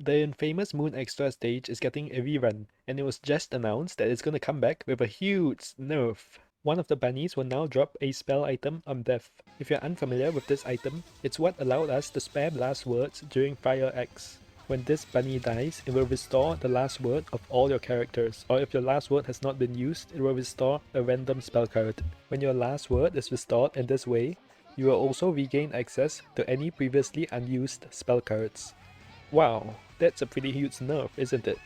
The infamous Moon Extra stage is getting a rerun, and it was just announced that it's gonna come back with a huge nerf. One of the bunnies will now drop a spell item on death. If you're unfamiliar with this item, it's what allowed us to spam last words during Fire X. When this bunny dies, it will restore the last word of all your characters, or if your last word has not been used, it will restore a random spell card. When your last word is restored in this way, you will also regain access to any previously unused spell cards. Wow, that's a pretty huge nerf, isn't it?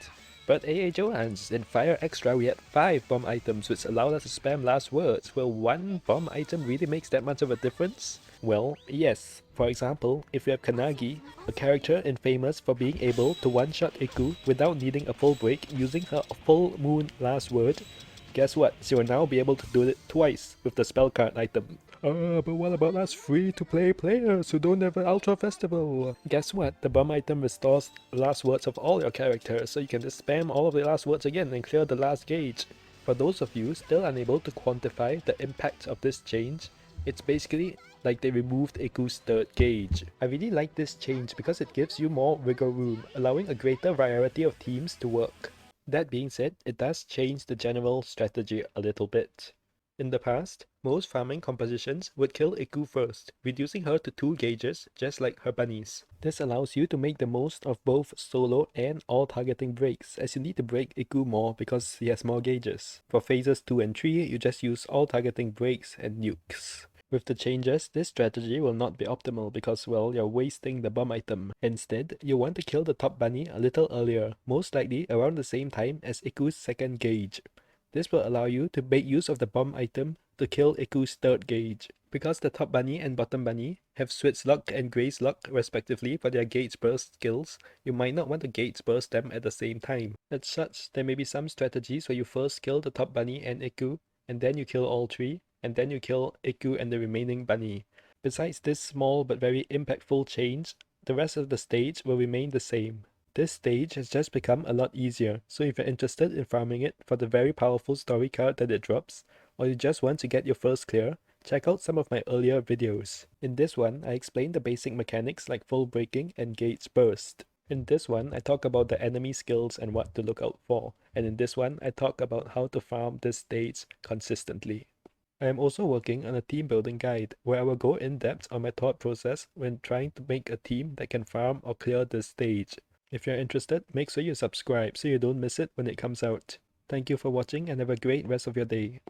But AA Johans, in Fire Extra we had 5 bomb items which allowed us to spam last words. Will one bomb item really makes that much of a difference? Well, yes. For example, if you have Kanagi, a character infamous for being able to one-shot Iku without needing a full break using her full moon last word, guess what? She will now be able to do it twice with the spell card item. But what about us free-to-play players who don't have an Ultra Festival? Guess what? The bomb item restores the last words of all your characters, so you can just spam all of the last words again and clear the last gauge. For those of you still unable to quantify the impact of this change, it's basically like they removed Iku's third gauge. I really like this change because it gives you more wiggle room, allowing a greater variety of teams to work. That being said, it does change the general strategy a little bit. In the past, most farming compositions would kill Iku first, reducing her to 2 gauges just like her bunnies. This allows you to make the most of both solo and all targeting breaks, as you need to break Iku more because he has more gauges. For phases 2 and 3, you just use all targeting breaks and nukes. With the changes, this strategy will not be optimal because, well, you're wasting the bomb item. Instead, you want to kill the top bunny a little earlier, most likely around the same time as Iku's second gauge. This will allow you to make use of the bomb item to kill Iku's third gauge. Because the top bunny and bottom bunny have Switch Luck and Grace Luck respectively for their Gauge Burst skills, you might not want to Gauge Burst them at the same time. As such, there may be some strategies where you first kill the top bunny and Iku, and then you kill all 3, and then you kill Iku and the remaining bunny. Besides this small but very impactful change, the rest of the stage will remain the same. This stage has just become a lot easier, so if you're interested in farming it for the very powerful story card that it drops, or you just want to get your first clear, check out some of my earlier videos. In this one, I explain the basic mechanics like full breaking and Gauge Burst. In this one, I talk about the enemy skills and what to look out for, and in this one, I talk about how to farm this stage consistently. I am also working on a team building guide where I will go in depth on my thought process when trying to make a team that can farm or clear this stage. If you're interested, make sure you subscribe so you don't miss it when it comes out. Thank you for watching and have a great rest of your day.